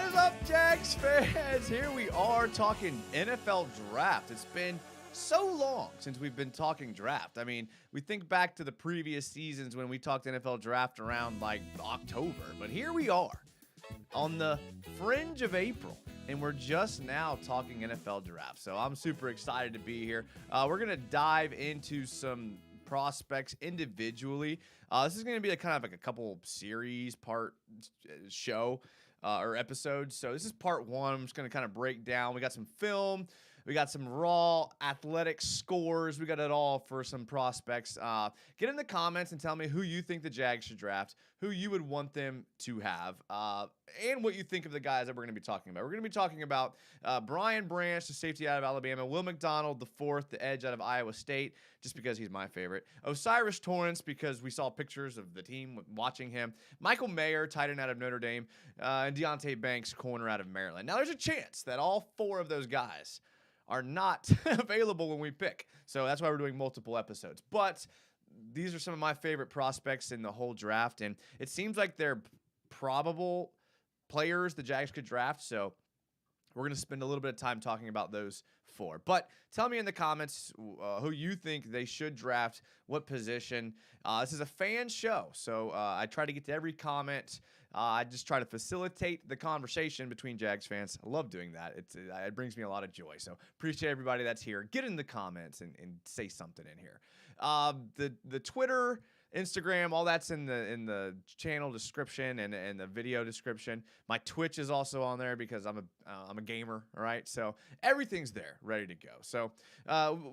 What is up, Jags fans? Here we are talking NFL draft. It's been so long since we've been talking draft. I mean, we think back to the previous seasons when we talked NFL draft around like October, but here we are on the fringe of April, and we're just now talking NFL draft. So I'm super excited to be here. We're going to dive into some prospects individually. This is going to be kind of like a couple series part show or episodes. So this is part one. I'm just going to kind of break down. We got some film. We got some raw athletic scores. We got it all for some prospects. Get in the comments and tell me who you think the Jags should draft, who you would want them to have, and what you think of the guys that we're going to be talking about. We're going to be talking about Brian Branch, the safety out of Alabama, Will McDonald IV, the edge out of Iowa State, just because he's my favorite, Osiris Torrance, because we saw pictures of the team watching him, Michael Mayer, tight end out of Notre Dame, and Deontay Banks, corner out of Maryland. Now, there's a chance that all four of those guys are not available when we pick. So that's why we're doing multiple episodes. But these are some of my favorite prospects in the whole draft, and it seems like they're probable players the Jags could draft. So we're going to spend a little bit of time talking about those four. But tell me in the comments who you think they should draft, what position. This is a fan show, so I try to get to every comment. I just try to facilitate the conversation between Jags fans. I love doing that. It brings me a lot of joy. So appreciate everybody that's here. Get in the comments and say something in here. The Twitter, Instagram, all that's in the channel description and the video description. My Twitch is also on there because I'm a gamer, all right? So everything's there, ready to go. So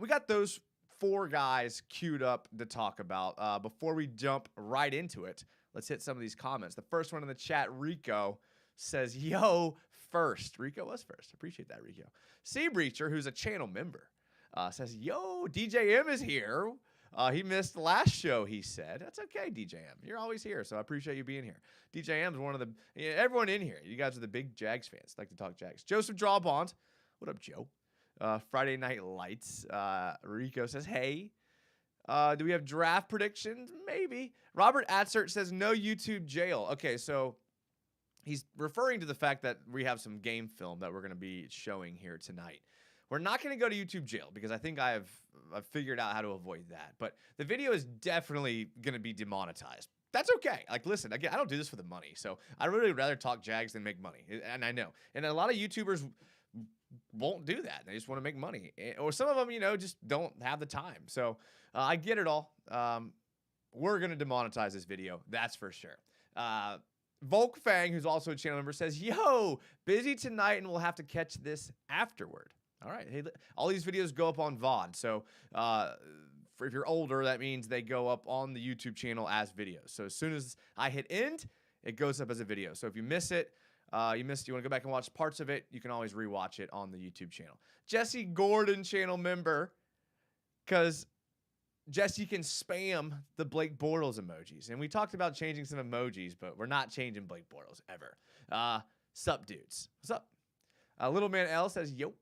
we got those four guys queued up to talk about. Before we jump right into it, let's hit some of these comments. The first one in the chat, Rico, says, yo, first. Rico was first. Appreciate that, Rico. Sea Breacher, who's a channel member, says, yo, DJM is here. He missed the last show, he said. That's okay, DJM. You're always here, so I appreciate you being here. DJM is one of everyone in here. You guys are the big Jags fans. Like to talk Jags. Joseph Drawbond. What up, Joe? Friday Night Lights. Rico says, hey. Do we have draft predictions? Maybe. Robert Atzert says, no YouTube jail. Okay, so he's referring to the fact that we have some game film that we're going to be showing here tonight. We're not going to go to YouTube jail because I think I've figured out how to avoid that. But the video is definitely going to be demonetized. That's okay. Like, listen, again, I don't do this for the money. So I'd really rather talk Jags than make money. And I know. And a lot of YouTubers won't do that. They just want to make money. Or some of them, just don't have the time. So I get it all. We're going to demonetize this video. That's for sure. Volk Fang, who's also a channel member, says, yo, busy tonight and we'll have to catch this afterward. All right. Hey, all these videos go up on VOD. So if you're older, that means they go up on the YouTube channel as videos. So as soon as I hit end, it goes up as a video. So if you miss it, you want to go back and watch parts of it, you can always rewatch it on the YouTube channel. Jesse Gordon, channel member, because Jesse can spam the Blake Bortles emojis. And we talked about changing some emojis, but we're not changing Blake Bortles ever. Sup, dudes. What's up? Little Man L says, yo.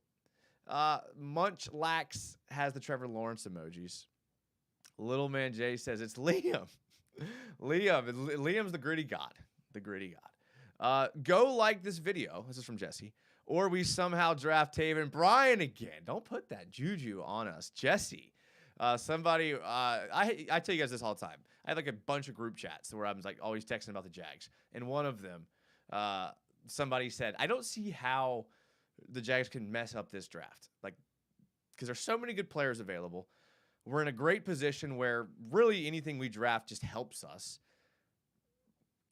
Munch Lax has the Trevor Lawrence emojis. Little Man J says it's Liam. Liam's the gritty god. The gritty god. Go like this video. This is from Jesse. Or we somehow draft Taven Bryan again. Don't put that juju on us, Jesse. Somebody, I tell you guys this all the time. I have like a bunch of group chats where I'm like always texting about the Jags. And one of them, somebody said, I don't see how the Jags can mess up this draft. Like, because there's so many good players available. We're in a great position where really anything we draft just helps us.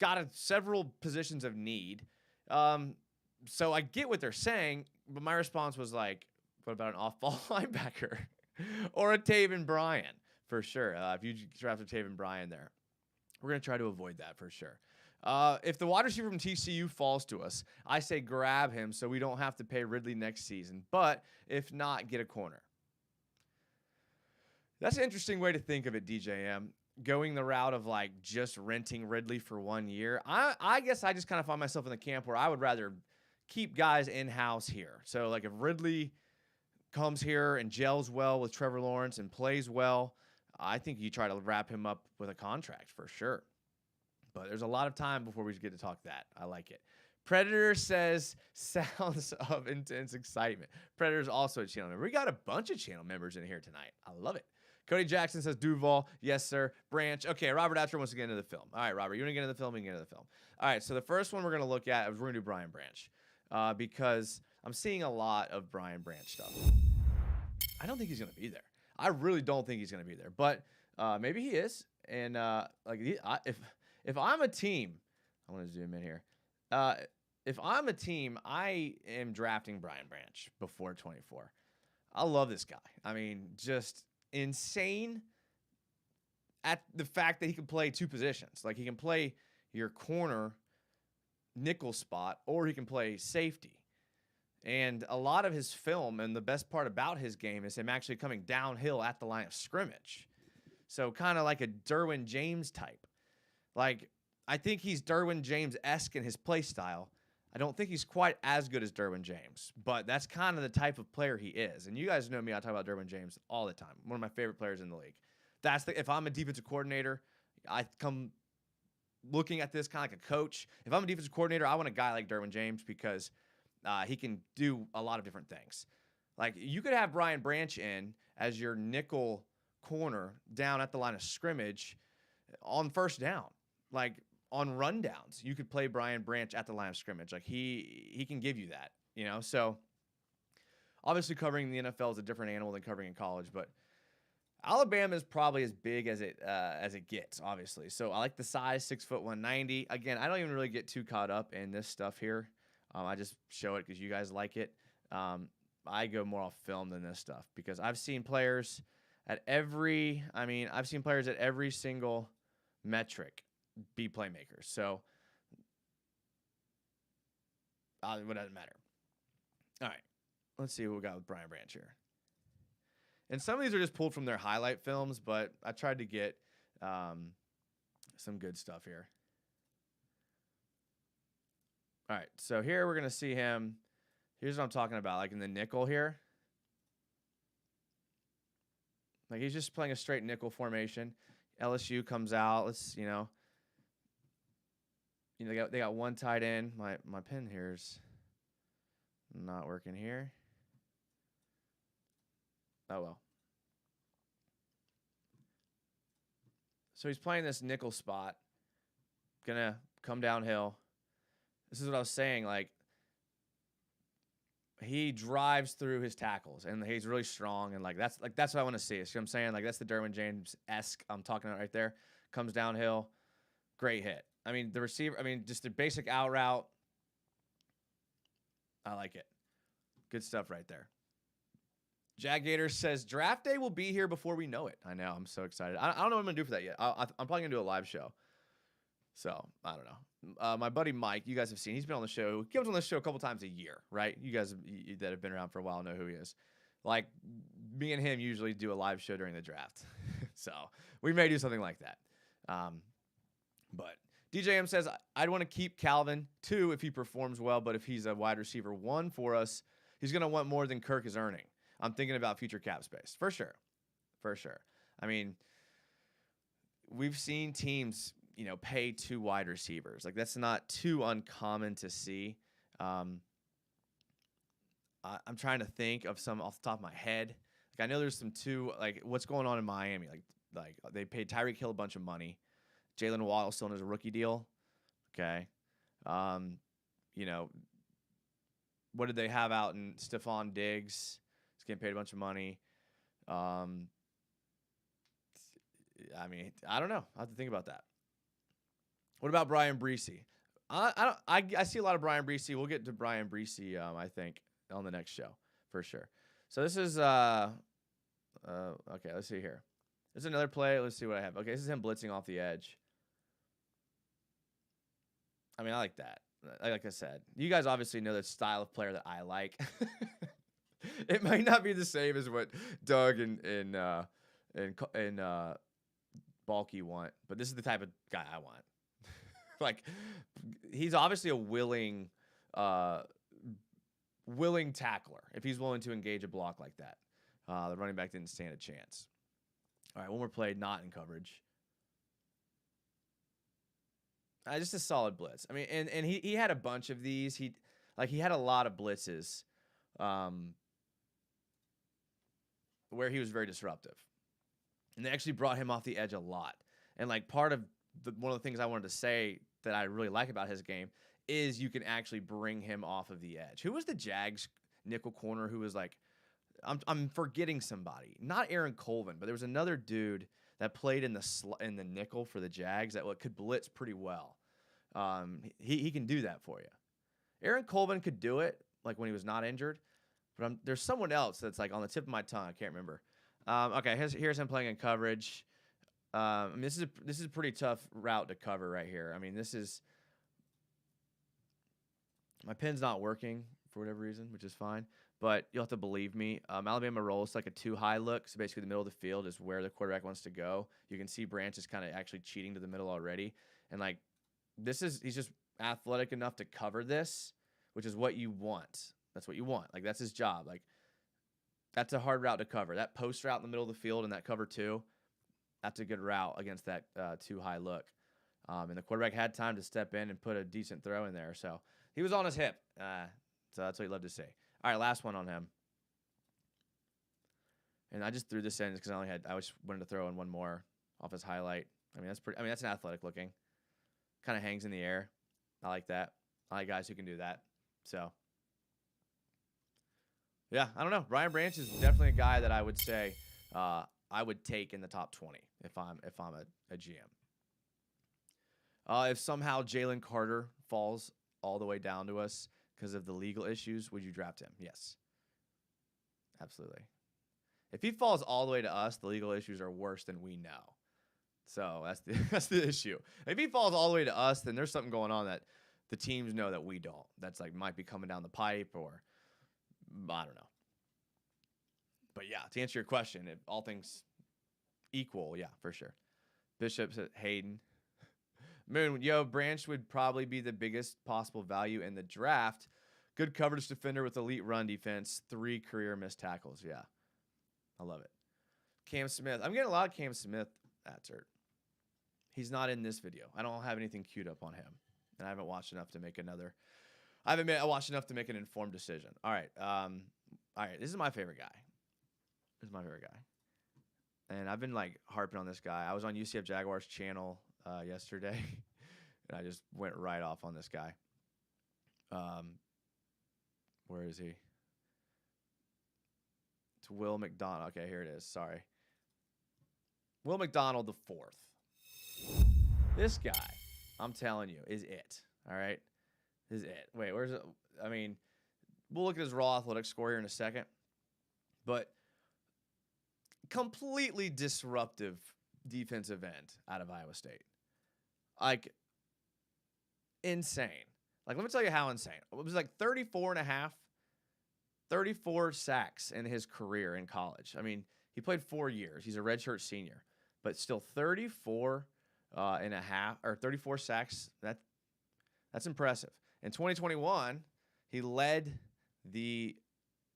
Got several positions of need. So I get what they're saying, but my response was like, what about an off-ball linebacker? Or a Taven Bryan, for sure. If you draft a Taven Bryan there. We're going to try to avoid that for sure. If the wide receiver from TCU falls to us, I say grab him so we don't have to pay Ridley next season. But if not, get a corner. That's an interesting way to think of it, DJM. Going the route of like just renting Ridley for 1 year. I guess I just kind of find myself in the camp where I would rather keep guys in-house here. So like if Ridley comes here and gels well with Trevor Lawrence and plays well, I think you try to wrap him up with a contract for sure. But there's a lot of time before we get to talk that. I like it. Predator says sounds of intense excitement. Predator's also a channel member. We got a bunch of channel members in here tonight. I love it. Cody Jackson says Duval. Yes, sir. Branch. Okay, Robert Atcher wants to get into the film. All right, Robert, you want to get into the film? We can get into the film. All right, so the first one we're going to look at is we're going to do Brian Branch because I'm seeing a lot of Brian Branch stuff. I don't think he's going to be there. I really don't think he's going to be there, but maybe he is. And if I'm a team, I want to zoom in here. If I'm a team, I am drafting Brian Branch before 24. I love this guy. I mean, just insane at the fact that he can play two positions. Like, he can play your corner nickel spot, or he can play safety. And a lot of his film, and the best part about his game, is him actually coming downhill at the line of scrimmage. So kind of like a Derwin James type. Like, I think he's Derwin James-esque in his play style. I don't think he's quite as good as Derwin James, but that's kind of the type of player he is. And you guys know me, I talk about Derwin James all the time. One of my favorite players in the league. If I'm a defensive coordinator, I come looking at this kind of like a coach. If I'm a defensive coordinator, I want a guy like Derwin James because he can do a lot of different things. Like, you could have Brian Branch in as your nickel corner down at the line of scrimmage on first down. Like, on rundowns, you could play Brian Branch at the line of scrimmage. Like, he can give you that, you know? So, obviously, covering the NFL is a different animal than covering in college, but Alabama is probably as big as it gets, obviously. So, I like the size, 6'1", 190. Again, I don't even really get too caught up in this stuff here. I just show it because you guys like it. I go more off film than this stuff because I've seen players at every single metric be playmakers. So it doesn't matter. All right, let's see what we got with Brian Branch here. And some of these are just pulled from their highlight films, but I tried to get some good stuff here. All right, so here we're going to see him. Here's what I'm talking about, like in the nickel here. Like, he's just playing a straight nickel formation. LSU comes out. They got one tight end. My pen here's not working here. Oh, well. So he's playing this nickel spot. Gonna come downhill. This is what I was saying. Like, he drives through his tackles, and he's really strong, and that's what I want to see. See what I'm saying? Like, that's the Derwin James-esque I'm talking about right there. Comes downhill, great hit. I mean, the receiver. I mean, just the basic out route. I like it. Good stuff right there. Jag Gator says draft day will be here before we know it. I know. I'm so excited. I don't know what I'm gonna do for that yet. I'm probably gonna do a live show. So I don't know. My buddy Mike, you guys have seen. He's been on the show. He comes on the show a couple times a year, right? You guys that have been around for a while know who he is. Like, me and him usually do a live show during the draft. So we may do something like that. But DJM says, I'd want to keep Calvin 2 if he performs well, but if he's a wide receiver 1 for us, he's going to want more than Kirk is earning. I'm thinking about future cap space. For sure. For sure. I mean, we've seen teams, pay 2 wide receivers. Like, that's not too uncommon to see. I'm trying to think of some off the top of my head. Like, I know there's some 2, like, what's going on in Miami. Like they paid Tyreek Hill a bunch of money. Jalen Waddle still in his rookie deal. Okay. What did they have out in Stephon Diggs? He's getting paid a bunch of money. I mean, I don't know. I have to think about that. What about Brian Breesy? I see a lot of Brian Breesy. We'll get to Brian Breesy, I think, on the next show for sure. So this is okay. Let's see here. There's another play. Let's see what I have. Okay, this is him blitzing off the edge. I mean, I like that. Like I said, you guys obviously know the style of player that I like. It might not be the same as what Doug and Balky want, but this is the type of guy I want. Like, he's obviously a willing tackler if he's willing to engage a block like that. The running back didn't stand a chance. All right, one more play, not in coverage. Just a solid blitz. I mean, and he had a bunch of these. He had a lot of blitzes, where he was very disruptive, and they actually brought him off the edge a lot. And like part of one of the things I wanted to say that I really like about his game is you can actually bring him off of the edge. Who was the Jags nickel corner who was like, I'm forgetting somebody, not Aaron Colvin, but there was another dude that played in the nickel for the Jags that could blitz pretty well. He can do that for you. Aaron Colvin could do it like when he was not injured, but there's someone else that's like on the tip of my tongue. I can't remember. Okay, here's him playing in coverage. I mean, this is a pretty tough route to cover right here. I mean, my pen's not working for whatever reason, which is fine. But you'll have to believe me. Alabama rolls like a too high look. So basically the middle of the field is where the quarterback wants to go. You can see Branch is kind of actually cheating to the middle already. And like he's just athletic enough to cover this, which is what you want. That's what you want. Like that's his job. Like that's a hard route to cover. That post route in the middle of the field and that cover two, that's a good route against that too high look. And the quarterback had time to step in and put a decent throw in there. So he was on his hip. So that's what you'd love to see. All right, last one on him. And I just threw this in because I just wanted to throw in one more off his highlight. I mean, that's an athletic looking. Kind of hangs in the air. I like that. I like guys who can do that. So, yeah, I don't know. Ryan Branch is definitely a guy that I would say I would take in the top 20 if I'm a GM. If somehow Jalen Carter falls all the way down to us because of the legal issues, would you draft him? Yes. Absolutely. If he falls all the way to us, the legal issues are worse than we know. So that's the issue. If he falls all the way to us, then there's something going on that the teams know that we don't. That's like might be coming down the pipe or I don't know. But yeah, to answer your question, if all things equal, yeah, for sure. Bishop's at Hayden. Moon, Branch would probably be the biggest possible value in the draft. Good coverage defender with elite run defense. 3 career missed tackles. Yeah, I love it. Cam Smith. I'm getting a lot of Cam Smith answered. He's not in this video. I don't have anything queued up on him. And I haven't watched enough to make I watched enough to make an informed decision. All right. This is my favorite guy. And I've been like harping on this guy. I was on UCF Jaguars channel yesterday, and I just went right off on this guy. Where is he? It's Will McDonald. Okay, here it is. Sorry. Will McDonald IV. This guy, I'm telling you, is it. All right? Is it. Wait, where's it? I mean, we'll look at his raw athletic score here in a second. But completely disruptive defensive end out of Iowa State. Like, insane. Like, let me tell you how insane. It was like 34 sacks in his career in college. I mean, he played 4 years. He's a redshirt senior. But still 34 sacks. That's impressive. In 2021, he led the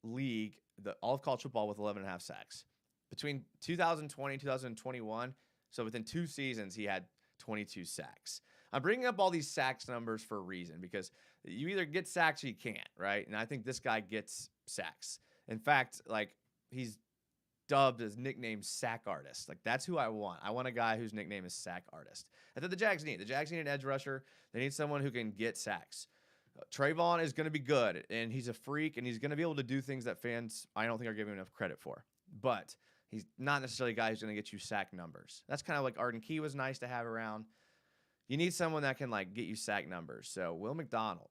league, all of college football, with 11.5 sacks. Between 2020 and 2021, so within 2 seasons, he had 22 sacks. I'm bringing up all these sacks numbers for a reason, because you either get sacks or you can't, right? And I think this guy gets sacks. In fact, like, he's dubbed as nickname Sack Artist. Like, that's who I want. I want a guy whose nickname is Sack Artist. That's what the Jags need. The Jags need an edge rusher. They need someone who can get sacks. Trayvon is going to be good, and he's a freak, and he's going to be able to do things that fans, I don't think, are giving him enough credit for. But he's not necessarily a guy who's going to get you sack numbers. That's kind of like Arden Key was nice to have around. You need someone that can, like, get you sack numbers. So Will McDonald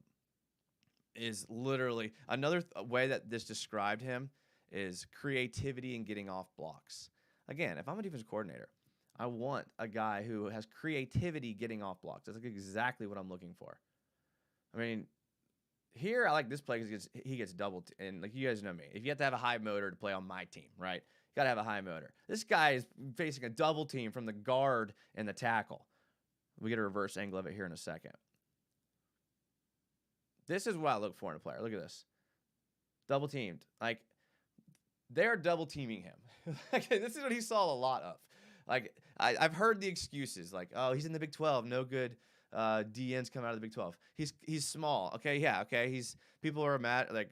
is literally another way that this described him is creativity and getting off blocks. Again, if I'm a defensive coordinator, I want a guy who has creativity getting off blocks. That's like exactly what I'm looking for. I mean, here I like this play because he gets doubled. And like you guys know me, if you have to have a high motor to play on my team, right? You got to have a high motor. This guy is facing a double team from the guard and the tackle. We get a reverse angle of it here in a second. This is what I look for in a player. Look at this. Double teamed. Like, they're double teaming him. This is what he saw a lot of. Like, I've heard the excuses. Like, oh, he's in the Big 12. No good DNs come out of the Big 12. He's small. Okay, yeah, okay. People are mad like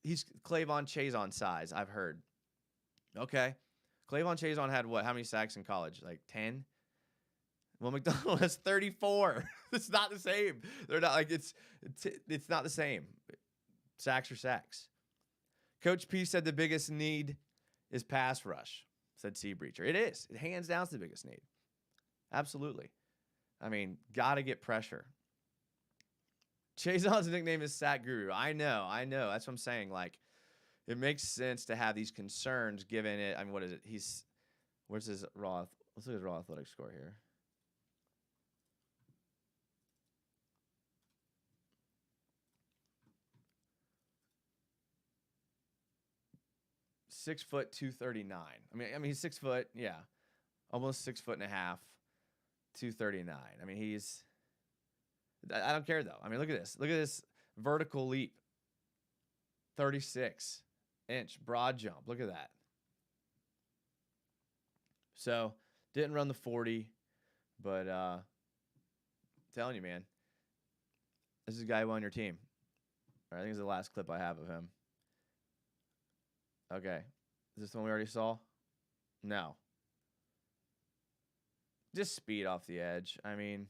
he's Clavon Chazon size, I've heard. Okay. Clavon Chazon had what? How many sacks in college? Like 10? Well, McDonald has 34. It's not the same. They're not like it's not the same. Sacks are sacks. Coach P said the biggest need is pass rush, said Sea Breacher. It is. It hands down is the biggest need. Absolutely. I mean, got to get pressure. Chazon's nickname is Sack Guru. I know. That's what I'm saying. Like, it makes sense to have these concerns given it. I mean, what is it? Where's his raw? Let's look at his raw athletic score here. Six foot 239. I mean he's 6 foot, yeah, almost 6.5 feet, 239. I mean I don't care though. I mean look at this vertical leap, 36-inch broad jump. Look at that. So didn't run the 40, but I'm telling you, man, this is a guy who won your team. I think it's the last clip I have of him. Okay. Is this the one we already saw? No. Just speed off the edge. I mean,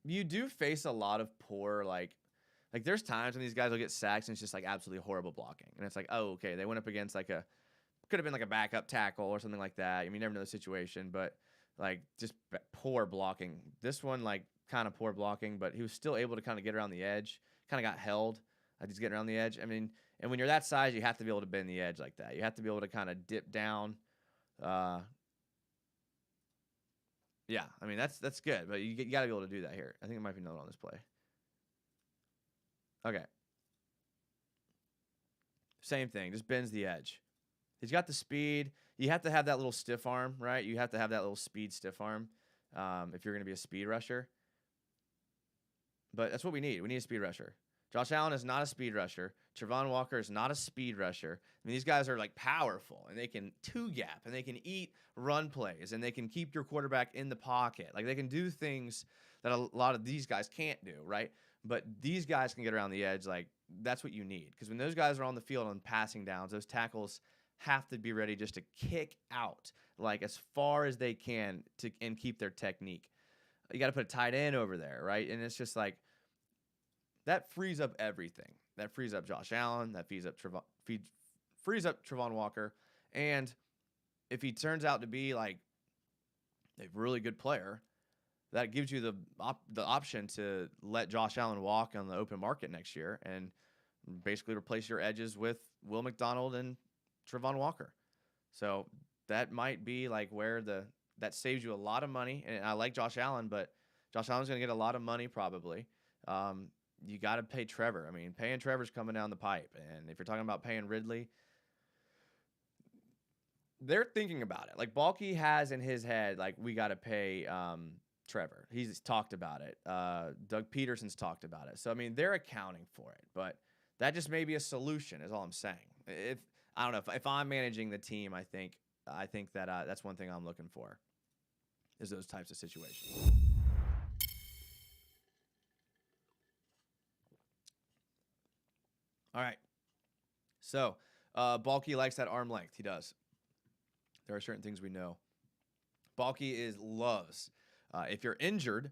you do face a lot of poor, like there's times when these guys will get sacks and it's just like absolutely horrible blocking. And it's like, oh, okay, they went up against could have been like a backup tackle or something like that. I mean, you never know the situation, but like just poor blocking. This one, like kind of poor blocking, but he was still able to kind of get around the edge, kind of got held. He's getting around the edge. I mean, and when you're that size, you have to be able to bend the edge like that. You have to be able to kind of dip down. Yeah, I mean, that's good, but you got to be able to do that here. I think it might be another on this play. Okay. Same thing, just bends the edge. He's got the speed. You have to have that little stiff arm, right? You have to have that little speed stiff arm if you're going to be a speed rusher. But that's what we need. We need a speed rusher. Josh Allen is not a speed rusher. Travon Walker is not a speed rusher. I mean, these guys are like powerful, and they can two-gap, and they can eat run plays, and they can keep your quarterback in the pocket. Like, they can do things that a lot of these guys can't do, right? But these guys can get around the edge. Like, that's what you need. Because when those guys are on the field on passing downs, those tackles have to be ready just to kick out, like, as far as they can and keep their technique. You got to put a tight end over there, right? And it's just like, that frees up everything. That frees up Josh Allen. That frees up Travon Walker. And if he turns out to be like a really good player, that gives you the option to let Josh Allen walk on the open market next year and basically replace your edges with Will McDonald and Travon Walker. So that might be like where that saves you a lot of money. And I like Josh Allen, but Josh Allen's going to get a lot of money probably. You got to pay Trevor. I mean, paying Trevor's coming down the pipe. And if you're talking about paying Ridley, they're thinking about it. Like, Balky has in his head, like, we got to pay Trevor. He's talked about it. Doug Peterson's talked about it. So, I mean, they're accounting for it. But that just may be a solution is all I'm saying. I don't know. If I'm managing the team, I think that that's one thing I'm looking for is those types of situations. All right. So, Balky likes that arm length. He does. There are certain things we know. Balky loves. If you're injured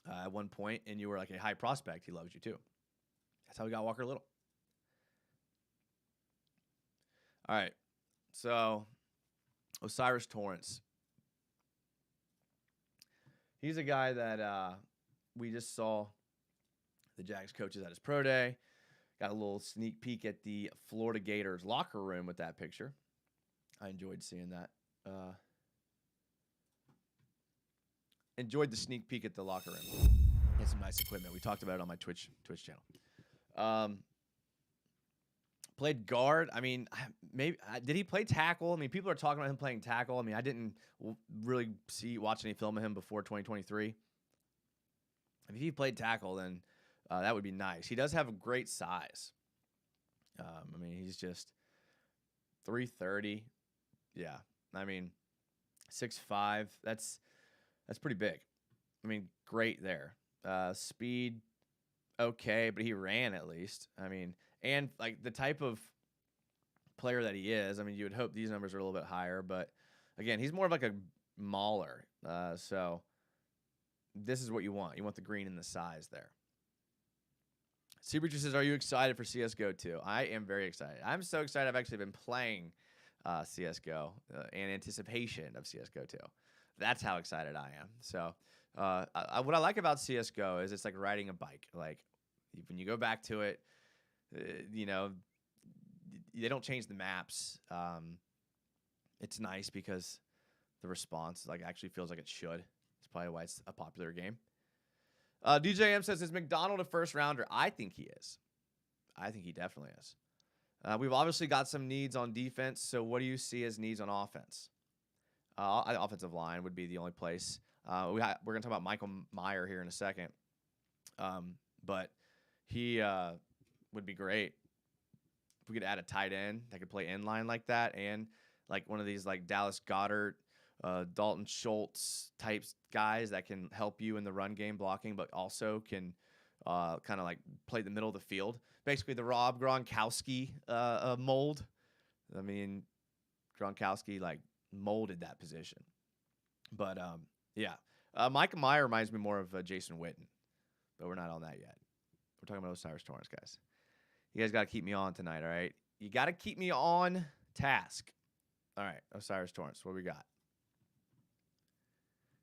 at one point and you were like a high prospect, he loves you too. That's how we got Walker Little. All right. So, Osiris Torrance. He's a guy that we just saw the Jags coaches at his pro day. Got a little sneak peek at the Florida Gators locker room with that picture. I enjoyed seeing that. Enjoyed the sneak peek at the locker room. Had some nice equipment. We talked about it on my Twitch channel. Played guard. I mean, maybe did he play tackle? I mean, people are talking about him playing tackle. I mean, I didn't really watch any film of him before 2023. If he played tackle, then that would be nice. He does have a great size. I mean, he's just 330. Yeah. I mean, 6'5". That's pretty big. I mean, great there. Speed, okay, but he ran at least. I mean, and like the type of player that he is, I mean, you would hope these numbers are a little bit higher, but again, he's more of like a mauler. So this is what you want. You want the green and the size there. Seabreacher says, are you excited for CSGO 2? I am very excited. I'm so excited I've actually been playing CSGO in anticipation of CSGO 2. That's how excited I am. So what I like about CSGO is it's like riding a bike. Like when you go back to it, you know, they don't change the maps. It's nice because the response like actually feels like it should. It's probably why it's a popular game. DJM says, is McDonald a first rounder? I think he is. I think he definitely is. We've obviously got some needs on defense. So what do you see as needs on offense? Offensive line would be the only place. We're going to talk about Michael Meyer here in a second. But he would be great if we could add a tight end that could play inline like that, and like one of these like Dallas Goedert, Dalton Schultz types guys that can help you in the run game blocking, but also can kind of like play the middle of the field. Basically the Rob Gronkowski mold. I mean, Gronkowski like molded that position. But yeah, Mike Meyer reminds me more of Jason Witten, but we're not on that yet. We're talking about Osiris Torrance, guys. You guys got to keep me on tonight, all right? You got to keep me on task. All right, Osiris Torrance, what we got?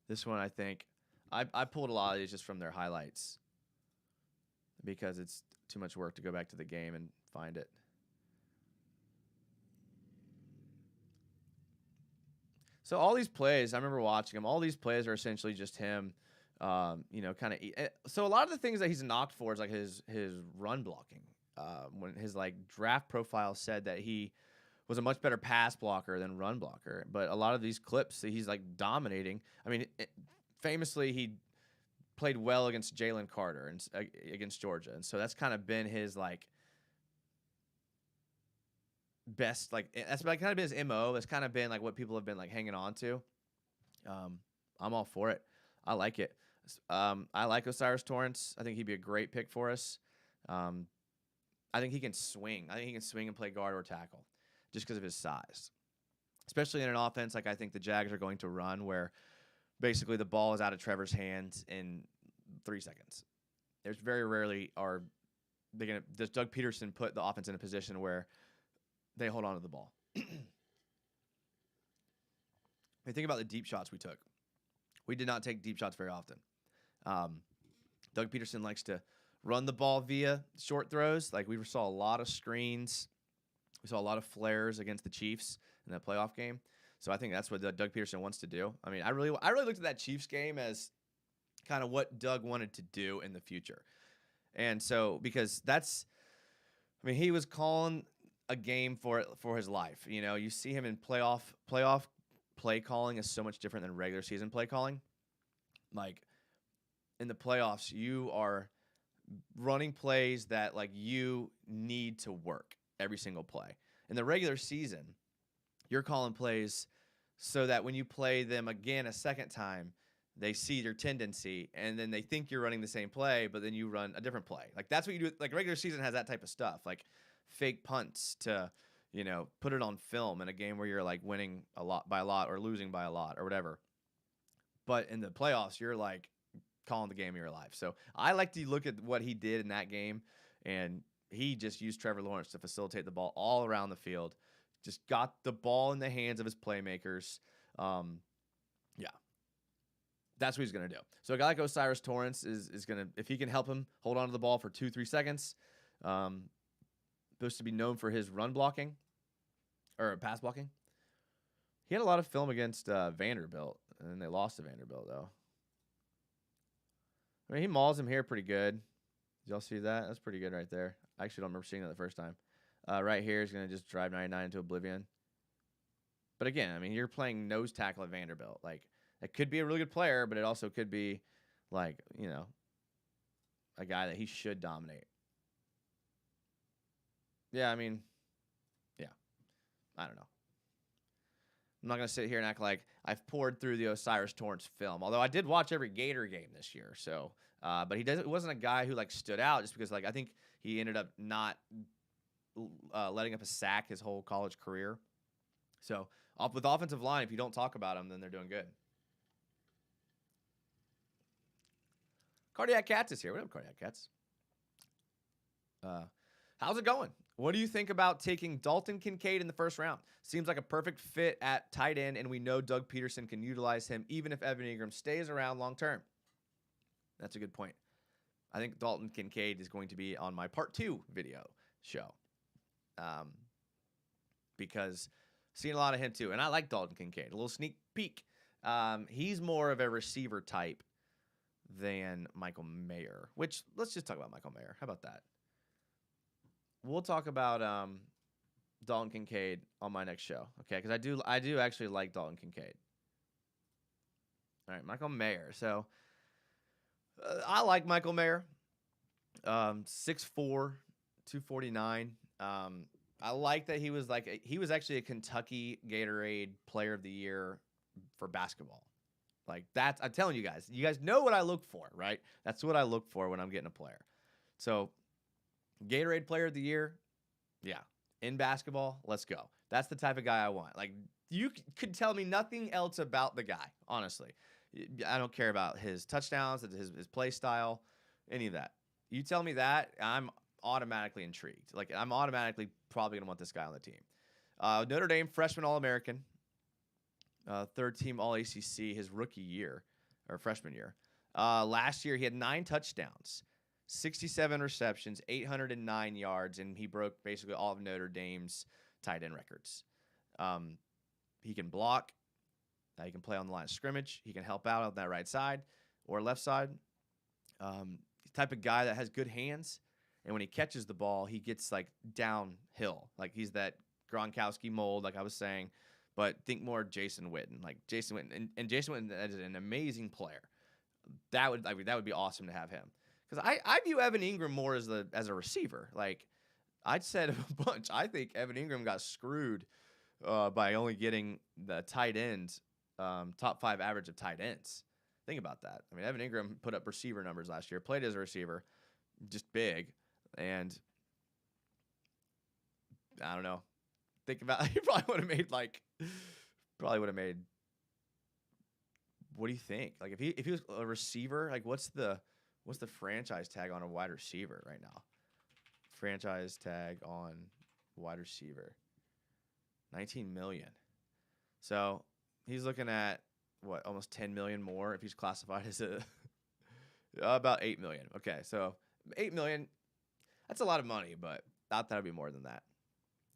This one, I think, I pulled a lot of these just from their highlights because it's too much work to go back to the game and find it. So all these plays, I remember watching them. All these plays are essentially just him, you know, kind of. So a lot of the things that he's knocked for is like his run blocking. When his like draft profile said that he was a much better pass blocker than run blocker, but a lot of these clips he's like dominating. I mean, famously he played well against Jalen Carter and against Georgia, and so that's kind of been his like best, like that's kind of been his MO. That's kind of been like what people have been like hanging on to. I'm all for it. I like it. I like Osiris Torrance. I think he'd be a great pick for us. I think he can swing. I think he can swing and play guard or tackle just because of his size, especially in an offense like I think the Jags are going to run, where basically the ball is out of Trevor's hands in 3 seconds. There's very rarely does Doug Peterson put the offense in a position where they hold on to the ball. When you think about the deep shots we took, we did not take deep shots very often. Doug Peterson likes to run the ball via short throws. Like we saw a lot of screens. We saw a lot of flares against the Chiefs in that playoff game. So I think that's what Doug Peterson wants to do. I mean, I really looked at that Chiefs game as kind of what Doug wanted to do in the future. And so because he was calling a game for his life. You know, you see him in playoff play calling is so much different than regular season play calling. Like in the playoffs, you are running plays that like you need to work every single play. In the regular season, you're calling plays so that when you play them again a second time, they see your tendency and then they think you're running the same play, but then you run a different play. Like that's what you do. Like regular season has that type of stuff, like fake punts to, you know, put it on film in a game where you're like winning by a lot or losing by a lot or whatever. But in the playoffs, you're like calling the game of your life. So I like to look at what he did in that game, and he just used Trevor Lawrence to facilitate the ball all around the field. Just got the ball in the hands of his playmakers. Yeah. That's what he's going to do. So a guy like Osiris Torrance is going to, if he can help him hold on to the ball for 2-3 seconds, supposed to be known for his run blocking or pass blocking. He had a lot of film against Vanderbilt, and then they lost to Vanderbilt, though. I mean, he mauls him here pretty good. Did y'all see that? That's pretty good right there. I actually don't remember seeing that the first time. Right here is going to just drive 99 into oblivion. But again, I mean, you're playing nose tackle at Vanderbilt. Like, it could be a really good player, but it also could be, like, you know, a guy that he should dominate. Yeah, I mean, yeah. I don't know. I'm not going to sit here and act like I've poured through the Osiris Torrance film, although I did watch every Gator game this year. So, but he wasn't a guy who like stood out just because like I think he ended up not letting up a sack his whole college career. So with offensive line, if you don't talk about them, then they're doing good. Cardiac Cats is here. What up, Cardiac Cats? How's it going? What do you think about taking Dalton Kincaid in the first round? Seems like a perfect fit at tight end, and we know Doug Peterson can utilize him even if Evan Ingram stays around long term. That's a good point. I think Dalton Kincaid is going to be on my part 2 video show. Because seeing a lot of him too. And I like Dalton Kincaid. A little sneak peek. He's more of a receiver type than Michael Mayer, which let's just talk about Michael Mayer. How about that? We'll talk about Dalton Kincaid on my next show. Okay, because I do actually like Dalton Kincaid. All right, Michael Mayer. So I like Michael Mayer. 6'4", 249. I like that he was actually a Kentucky Gatorade Player of the Year for basketball. Like that's, I'm telling you guys know what I look for, right? That's what I look for when I'm getting a player. So Gatorade Player of the Year, yeah, in basketball, let's go. That's the type of guy I want. Like you could tell me nothing else about the guy, honestly. I don't care about his touchdowns, his play style, any of that. You tell me that, I'm automatically intrigued. Like I'm automatically probably gonna want this guy on the team. Notre Dame freshman All-American, third team All-ACC his rookie year or freshman year. Last year he had 9 touchdowns, 67 receptions, 809 yards, and he broke basically all of Notre Dame's tight end records. He can block. He can play on the line of scrimmage. He can help out on that right side or left side. He's the type of guy that has good hands. And when he catches the ball, he gets like downhill. Like he's that Gronkowski mold, like I was saying. But think more Jason Witten. Like Jason Witten, and Jason Witten is an amazing player. That would be awesome to have him. Because I view Evan Ingram more as a receiver. Like I'd said a bunch. I think Evan Ingram got screwed by only getting the tight end top 5 average of tight ends. Think about that. I mean, Evan Ingram put up receiver numbers last year. Played as a receiver, just big. And I don't know. Think about he probably would have made what do you think? Like if he was a receiver, like what's the franchise tag on a wide receiver right now? Franchise tag on wide receiver. 19 million. So he's looking at what, almost 10 million more if he's classified as about 8 million. Okay, so 8 million. That's a lot of money, but I thought that'd be more than that.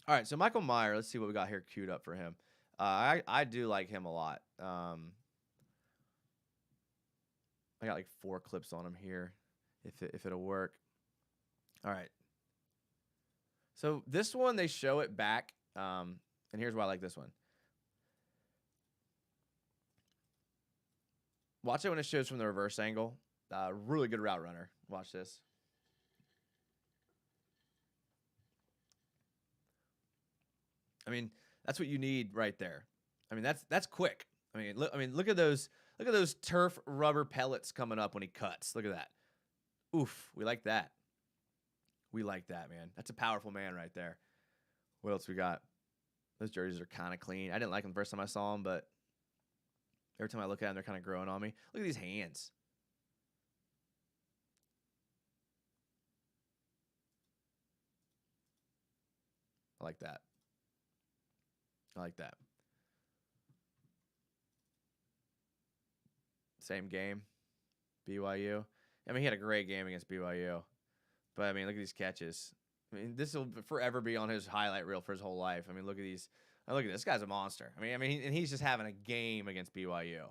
All right, so Michael Mayer, let's see what we got here queued up for him. I do like him a lot. I got like 4 clips on him here, if it'll work. All right. So this one, they show it back, and here's why I like this one. Watch it when it shows from the reverse angle. Really good route runner. Watch this. I mean, that's what you need right there. I mean, that's quick. I mean, look at those turf rubber pellets coming up when he cuts. Look at that. Oof, we like that. We like that, man. That's a powerful man right there. What else we got? Those jerseys are kind of clean. I didn't like them the first time I saw them, but every time I look at them, they're kind of growing on me. Look at these hands. I like that. I like that. Same game. BYU. I mean, he had a great game against BYU. But, I mean, look at these catches. I mean, this will forever be on his highlight reel for his whole life. I mean, look at these. Look at this guy's a monster. I mean, and he's just having a game against BYU.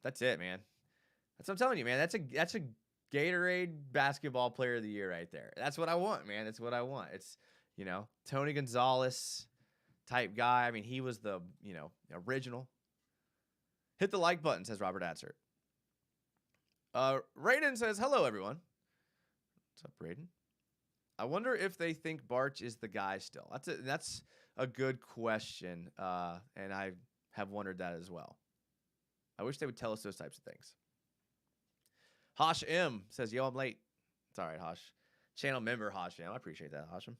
That's it, man. That's what I'm telling you, man. That's a Gatorade Basketball Player of the Year right there. That's what I want, man. That's what I want. It's, Tony Gonzalez type guy. I mean, he was the, original. Hit the like button, says Robert Atzert. Raiden says, hello, everyone. What's up, Raiden? I wonder if they think Barch is the guy still. That's a good question, and I have wondered that as well. I wish they would tell us those types of things. Hosh M says, yo, I'm late. It's all right, Hosh. Channel member Hosh M. I appreciate that, Hosham.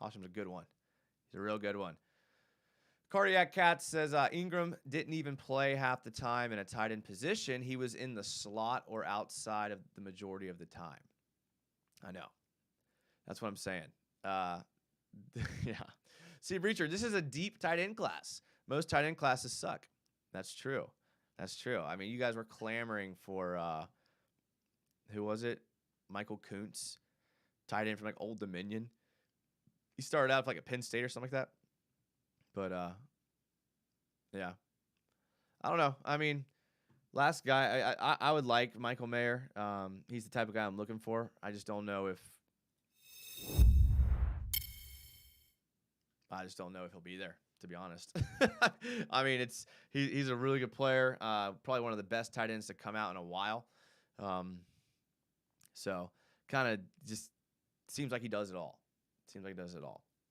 Hosham's a good one. He's a real good one. Cardiac Cat says, Ingram didn't even play half the time in a tight end position. He was in the slot or outside of the majority of the time. I know. That's what I'm saying. Yeah. See, Breacher, this is a deep tight end class. Most tight end classes suck. That's true. That's true. I mean, you guys were clamoring for, who was it? Michael Kuntz, tight end from like Old Dominion. He started out with like a Penn State or something like that. But, yeah. I don't know. I mean, last guy, I would like Michael Mayer. He's the type of guy I'm looking for. I just don't know if he'll be there, to be honest. I mean, he's a really good player. Probably one of the best tight ends to come out in a while. So kind of just seems like he does it all.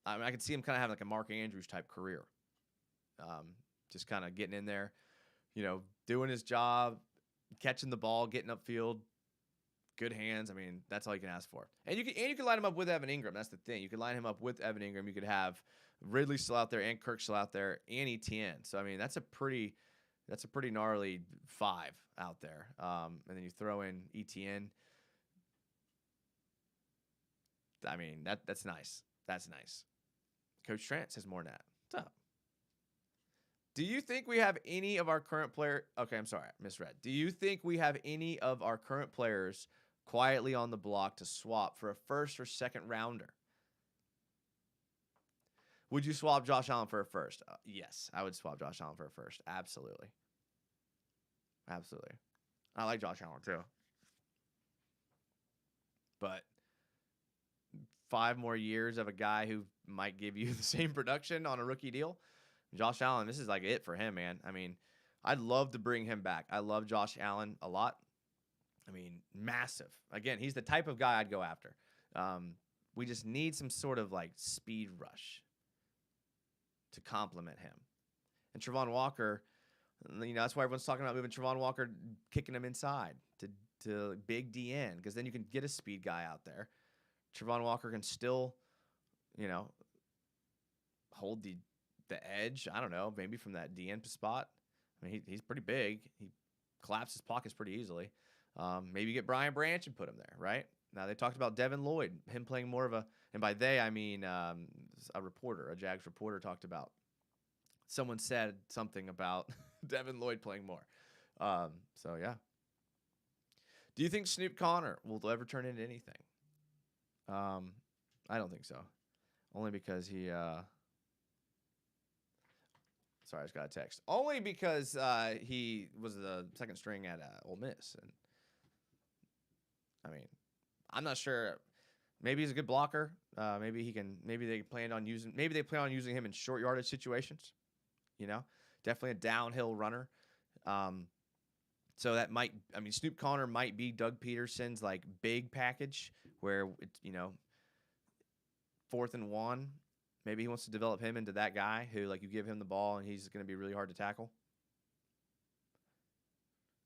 I mean, I could see him kind of having like a Mark Andrews type career. Just kind of getting in there, doing his job, catching the ball, getting upfield, good hands. I mean, that's all you can ask for. And you can line him up with Evan Ingram. That's the thing. You could line him up with Evan Ingram. You could have Ridley still out there and Kirk still out there and Etienne. So I mean, that's a pretty gnarly 5 out there. And then you throw in Etienne. I mean, that's nice. That's nice. Coach Trent says more than that. What's up? Do you think we have any of our current player? Okay, I'm sorry, I misread. Do you think we have any of our current players quietly on the block to swap for a first or second rounder? Would you swap Josh Allen for a first? Yes, I would swap Josh Allen for a first. Absolutely. Absolutely. I like Josh Allen too. But 5 more years of a guy who might give you the same production on a rookie deal. Josh Allen, this is like it for him, man. I mean, I'd love to bring him back. I love Josh Allen a lot. I mean, massive. Again, he's the type of guy I'd go after. We just need some sort of like speed rush to complement him. And Travon Walker, that's why everyone's talking about moving Travon Walker, kicking him inside to big DN, because then you can get a speed guy out there. Travon Walker can still, hold the edge. I don't know, maybe from that DN spot. I mean, he's pretty big. He collapses pockets pretty easily. Maybe you get Brian Branch and put him there, right? Now, they talked about Devin Lloyd, him playing more of and by they, I mean a Jags reporter talked about, someone said something about Devin Lloyd playing more. So, yeah. Do you think Snoop Connor will ever turn into anything? I don't think so. Only because he sorry, I just got a text. Only because he was the second string at Ole Miss, and I mean, I'm not sure. Maybe he's a good blocker. Maybe they plan on using him in short yardage situations. Definitely a downhill runner. So that Snoop Connor might be Doug Peterson's like big package where it's 4th and 1. Maybe he wants to develop him into that guy who, like, you give him the ball and he's going to be really hard to tackle.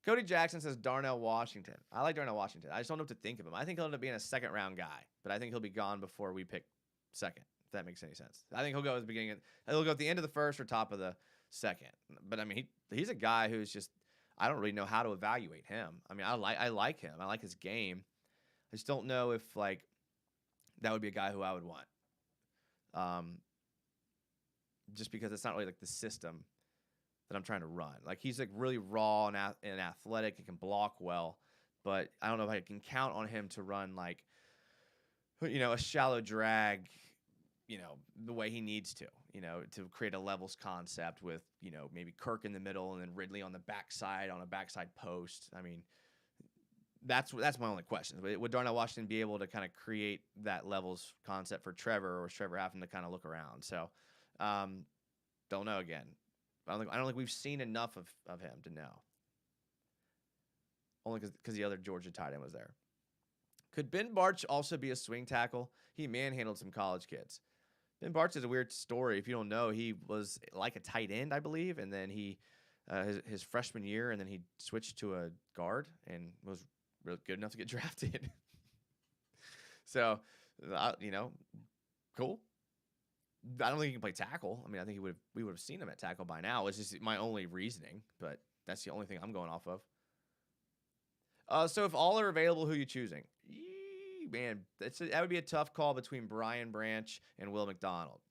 Cody Jackson says Darnell Washington. I like Darnell Washington. I just don't know what to think of him. I think he'll end up being a second-round guy, but I think he'll be gone before we pick second, if that makes any sense. I think he'll go at the beginning. He'll go at the end of the first or top of the second. But, I mean, he's a guy who's just – I don't really know how to evaluate him. I mean, I like him. I like his game. I just don't know if, like, that would be a guy who I would want. Just because it's not really like the system that I'm trying to run. Like, he's like really raw and athletic. He can block well, but I don't know if I can count on him to run like, a shallow drag, the way he needs to create a levels concept with, maybe Kirk in the middle and then Ridley on the backside on a backside post. I mean, that's my only question. Would Darnell Washington be able to kind of create that levels concept for Trevor, or is Trevor having to kind of look around? So, don't know again. I don't think we've seen enough of him to know. Only because the other Georgia tight end was there. Could Ben Barch also be a swing tackle? He manhandled some college kids. Ben Bartch is a weird story. If you don't know, he was like a tight end, I believe, and then he his freshman year, and then he switched to a guard and was really good enough to get drafted. So, cool. I don't think he can play tackle. I mean, I think we would have seen him at tackle by now. It's just my only reasoning, but that's the only thing I'm going off of. So if all are available, who are you choosing? Man, that would be a tough call between Brian Branch and Will McDonald.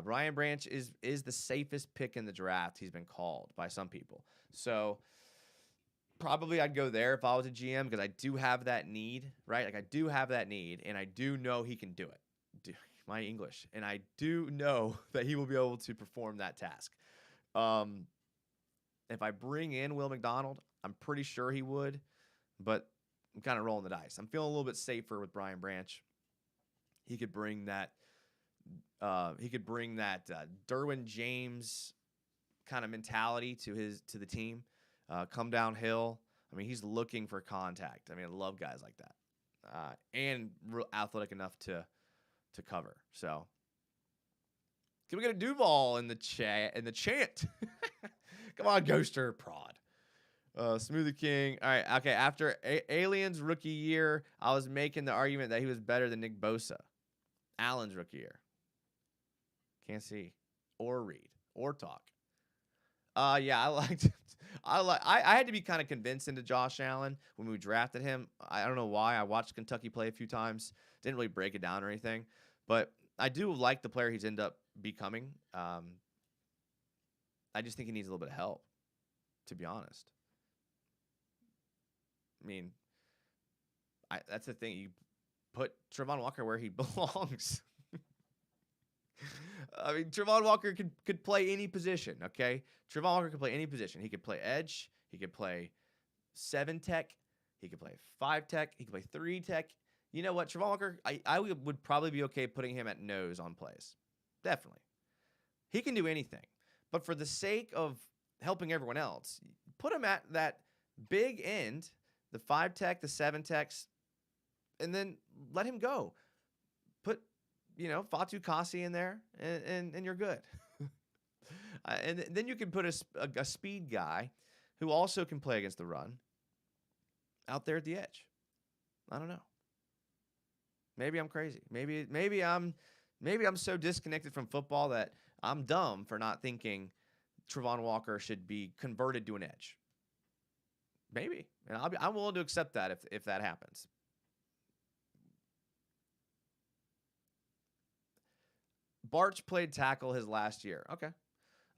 Brian Branch is the safest pick in the draft. He's been called by some people. So probably I'd go there if I was a GM because I do have that need, right? Like I do have that need, and I do know he can do it. My English. And I do know that he will be able to perform that task. If I bring in Will McDonald, I'm pretty sure he would, but I'm kind of rolling the dice. I'm feeling a little bit safer with Brian Branch. He could bring that Derwin James kind of mentality to the team. Come downhill. I mean, he's looking for contact. I mean, I love guys like that, and real athletic enough to cover. So, can we get a Duval in the chant? Come on, Ghoster Prod. Smoothie King. All right. Okay. After Alien's rookie year, I was making the argument that he was better than Nick Bosa. Allen's rookie year. Can't see or read or talk. Yeah, I had to be kind of convinced into Josh Allen when we drafted him. I don't know why. I watched Kentucky play a few times. Didn't really break it down or anything. But I do like the player he's ended up becoming. I just think he needs a little bit of help, to be honest. I mean, that's the thing. You put Travon Walker where he belongs. I mean, Travon Walker could play any position, okay? Travon Walker could play any position. He could play edge. He could play 7 tech. He could play 5 tech. He could play 3 tech. You know what? Travon Walker, I would probably be okay putting him at nose on plays. Definitely. He can do anything. But for the sake of helping everyone else, put him at that big end, the 5 tech, the 7 techs, and then let him go. Put, Fatu Kasi in there, and you're good. And then you can put a speed guy who also can play against the run out there at the edge. I don't know. Maybe I'm crazy. Maybe I'm so disconnected from football that I'm dumb for not thinking Travon Walker should be converted to an edge. Maybe, and I'm willing to accept that if that happens. Bartch played tackle his last year. Okay.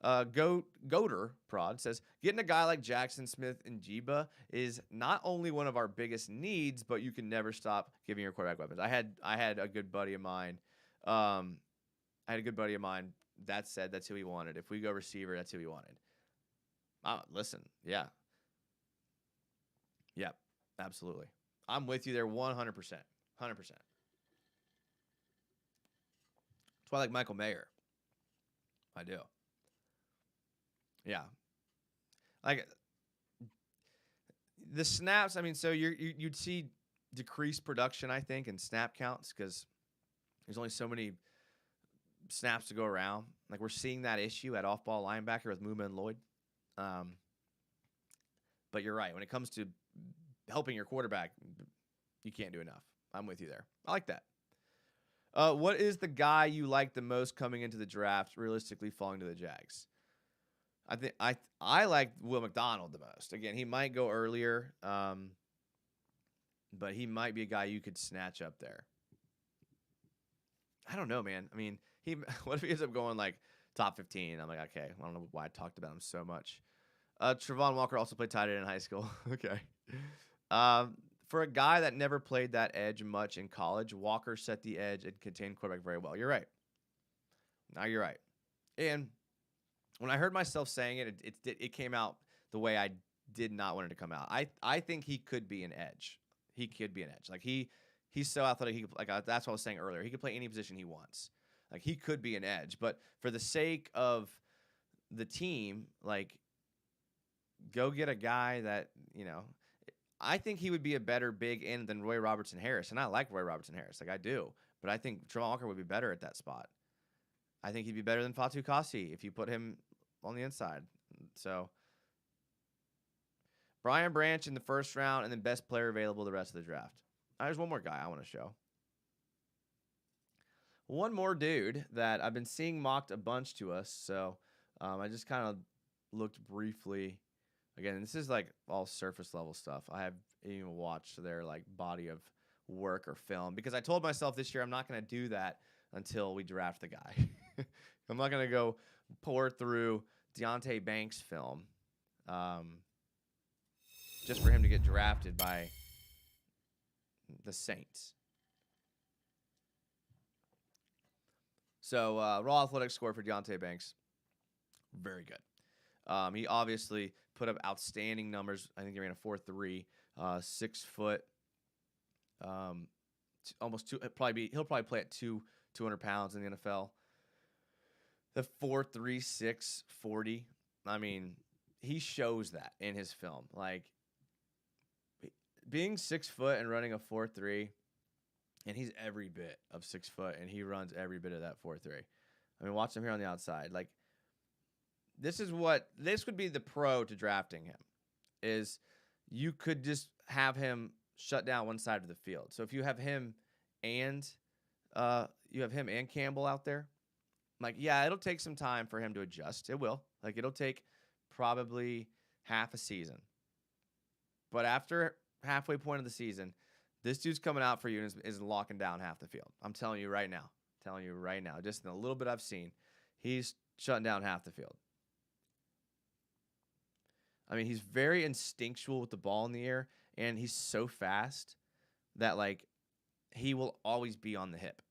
Goater Prod says, getting a guy like Jackson Smith and Jiba is not only one of our biggest needs, but you can never stop giving your quarterback weapons. I had a good buddy of mine. That said that's who he wanted. If we go receiver, that's who he wanted. Listen, yeah. Yep, absolutely. I'm with you there 100%. 100%. That's why I like Michael Mayer. I do. Yeah. Like the snaps, I mean, so you'd see decreased production, I think, in snap counts because there's only so many snaps to go around. Like we're seeing that issue at off-ball linebacker with Muma and Lloyd. But you're right. When it comes to helping your quarterback, you can't do enough. I'm with you there. I like that. What is the guy you like the most coming into the draft, realistically falling to the Jags? I think I like Will McDonald the most. Again, he might go earlier, but he might be a guy you could snatch up there. I don't know, man. I mean, what if he ends up going like top 15? I'm like, okay, I don't know why I talked about him so much. Travon Walker also played tight end in high school. Okay. For a guy that never played that edge much in college, Walker set the edge and contained quarterback very well. You're right. Now you're right. And when I heard myself saying it came out the way I did not want it to come out. I think he could be an edge. He could be an edge. Like he's so athletic. That's what I was saying earlier. He could play any position he wants. Like he could be an edge. But for the sake of the team, like go get a guy that I think he would be a better big end than Roy Robertson Harris, and I like Roy Robertson Harris, like I do. But I think Travon Walker would be better at that spot. I think he'd be better than Fatu Kasi if you put him on the inside. So Brian Branch in the first round, and then best player available the rest of the draft. There's one more guy I want to show. One more dude that I've been seeing mocked a bunch to us. So I just kind of looked briefly. Again, this is like all surface level stuff. I haven't even watched their like body of work or film because I told myself this year I'm not going to do that until we draft the guy. I'm not going to go pour through Deontay Banks film just for him to get drafted by the Saints. So raw athletic score for Deontay Banks, very good. He obviously put up outstanding numbers. I think he ran a 4.3, 6 foot, almost two. He'll probably play at 200 pounds in the NFL. The 4.36 40. I mean, he shows that in his film. Like being 6 foot and running a 4.3, and he's every bit of 6 foot, and he runs every bit of that 4.3. I mean, watch him here on the outside. Like this would be the pro to drafting him. Is you could just have him shut down one side of the field. So if you have him and Campbell out there, like, yeah, it'll take some time for him to adjust. It will. Like, it'll take probably half a season. But after halfway point of the season, this dude's coming out for you and is locking down half the field. I'm telling you right now. Just in a little bit I've seen, he's shutting down half the field. I mean, he's very instinctual with the ball in the air, and he's so fast that, like, he will always be on the hip.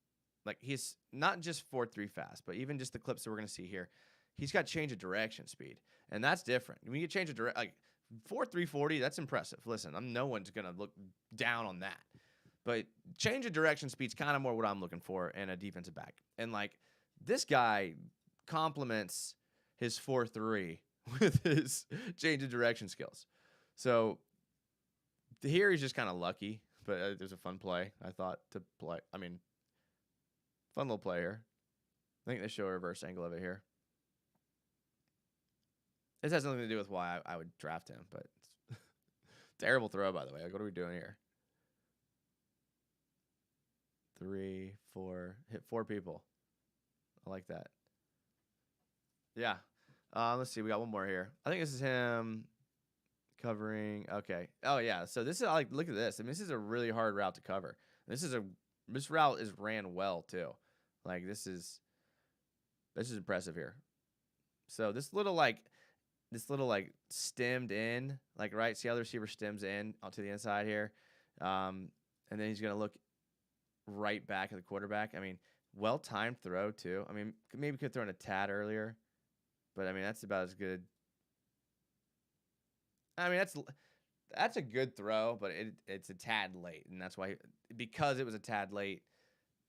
Like, he's not just 4.3 fast, but even just the clips that we're going to see here, he's got change of direction speed, and that's different. When you change of direction, like 4.3 40, that's impressive. Listen, no one's going to look down on that. But change of direction speed's kind of more what I'm looking for in a defensive back. And, like, this guy complements his 4.3 with his change of direction skills. So here he's just kind of lucky, but there's a fun play, I thought, to play. I mean, fun little play here. I think they show a reverse angle of it here. This has nothing to do with why I would draft him, but it's terrible throw, by the way. Like, what are we doing here? 3, 4, hit 4 people. I like that. Yeah. Let's see. We got one more here. I think this is him covering. Okay. Oh yeah. So this is like, look at this. I mean, this is a really hard route to cover. This route is ran well too. Like this is impressive here. So this little stemmed in, like, right. See how the receiver stems in onto the inside here, and then he's gonna look right back at the quarterback. I mean, well timed throw too. I mean, maybe could have thrown a tad earlier. But, I mean, that's about as good. I mean, that's a good throw, but it's a tad late. And that's why, because it was a tad late,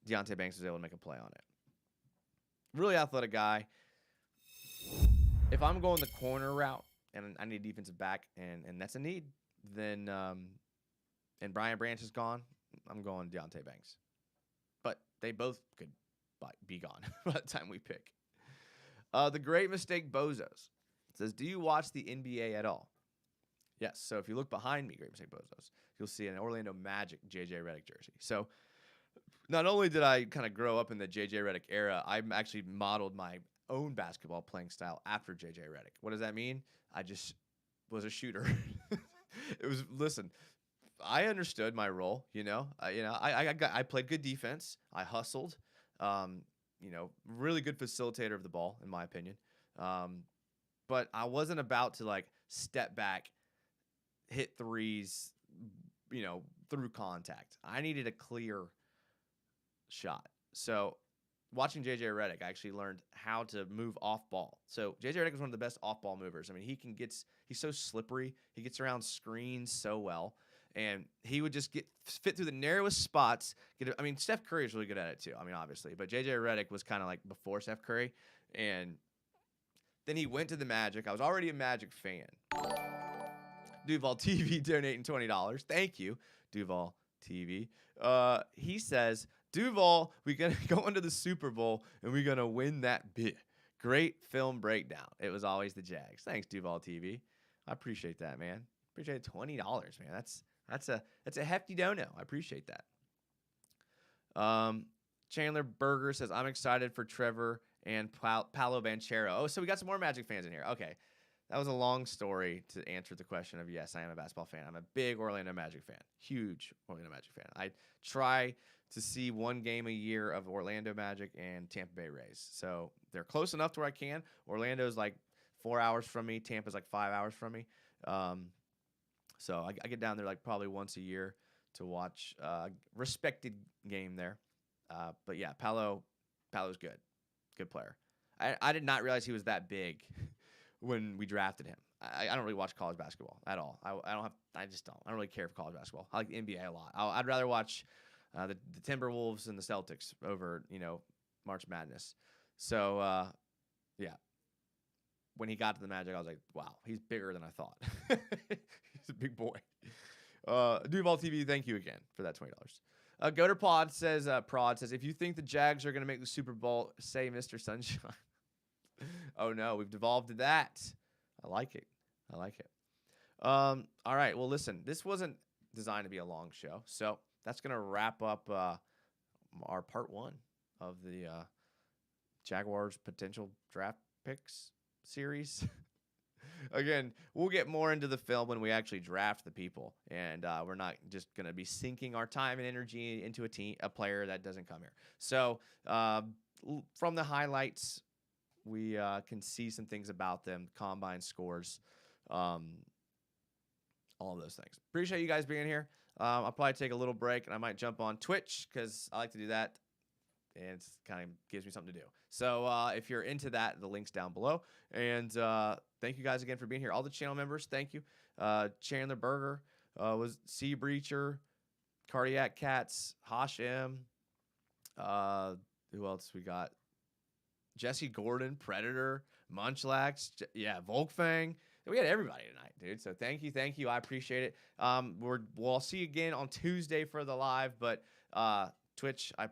Deontay Banks was able to make a play on it. Really athletic guy. If I'm going the corner route and I need a defensive back and that's a need, then and Brian Branch is gone, I'm going Deontay Banks. But they both could be gone by the time we pick. The Great Mistake Bozos says, do you watch the NBA at all? Yes. So if you look behind me, Great Mistake Bozos, you'll see an Orlando Magic J.J. Redick jersey. So not only did I kind of grow up in the J.J. Redick era, I actually modeled my own basketball playing style after J.J. Redick. What does that mean? I just was a shooter. Listen, I understood my role, I played good defense. I hustled. Really good facilitator of the ball, in my opinion. But I wasn't about to, like, step back, hit threes, through contact. I needed a clear shot. So watching J.J. Redick, I actually learned how to move off ball. So J.J. Redick is one of the best off ball movers. I mean, he's so slippery. He gets around screens so well. And he would just fit through the narrowest spots. Steph Curry is really good at it too. I mean, obviously. But J.J. Redick was kind of like before Steph Curry. And then he went to the Magic. I was already a Magic fan. Duval TV donating $20. Thank you, Duval TV. He says Duval, we're going to go into the Super Bowl, and we're going to win that bit. Great film breakdown. It was always the Jags. Thanks, Duval TV. I appreciate that, man. Appreciate $20, man. That's a hefty dono. I appreciate that. Chandler Berger says, I'm excited for Trevor and Paolo Banchero. Oh, so we got some more Magic fans in here. Okay. That was a long story to answer the question of, yes, I am a basketball fan. I'm a big Orlando Magic fan. Huge Orlando Magic fan. I try to see one game a year of Orlando Magic and Tampa Bay Rays. So they're close enough to where I can. Orlando's like 4 hours from me. Tampa's like 5 hours from me. So I get down there like probably once a year to watch a respected game there. But yeah, Paolo's good. Good player. I did not realize he was that big when we drafted him. I don't really watch college basketball at all. I just don't. I don't really care for college basketball. I like the NBA a lot. I'd rather watch the Timberwolves and the Celtics over, March Madness. So, yeah. When he got to the Magic, I was like, wow, he's bigger than I thought. He's a big boy. Duval TV, thank you again for that $20. Goater Pod says, if you think the Jags are going to make the Super Bowl, say Mr. Sunshine. Oh, no, we've devolved to that. I like it. All right, well, listen, this wasn't designed to be a long show, so that's going to wrap up our part one of the Jaguars potential draft picks series. Again, we'll get more into the film when we actually draft the people, and we're not just going to be sinking our time and energy into a player that doesn't come here. So from the highlights, we can see some things about them, combine scores, all of those things. Appreciate you guys being here. I'll probably take a little break, and I might jump on Twitch because I like to do that, and it kind of gives me something to do. So if you're into that, the link's down below. And thank you guys again for being here. All the channel members, thank you. Chandler Berger, was Sea Breacher, Cardiac Cats, Hosh M. Who else we got? Jesse Gordon, Predator, Munchlax, Volkfang. We had everybody tonight, dude. So thank you. I appreciate it. We'll see you again on Tuesday for the live, but Twitch, I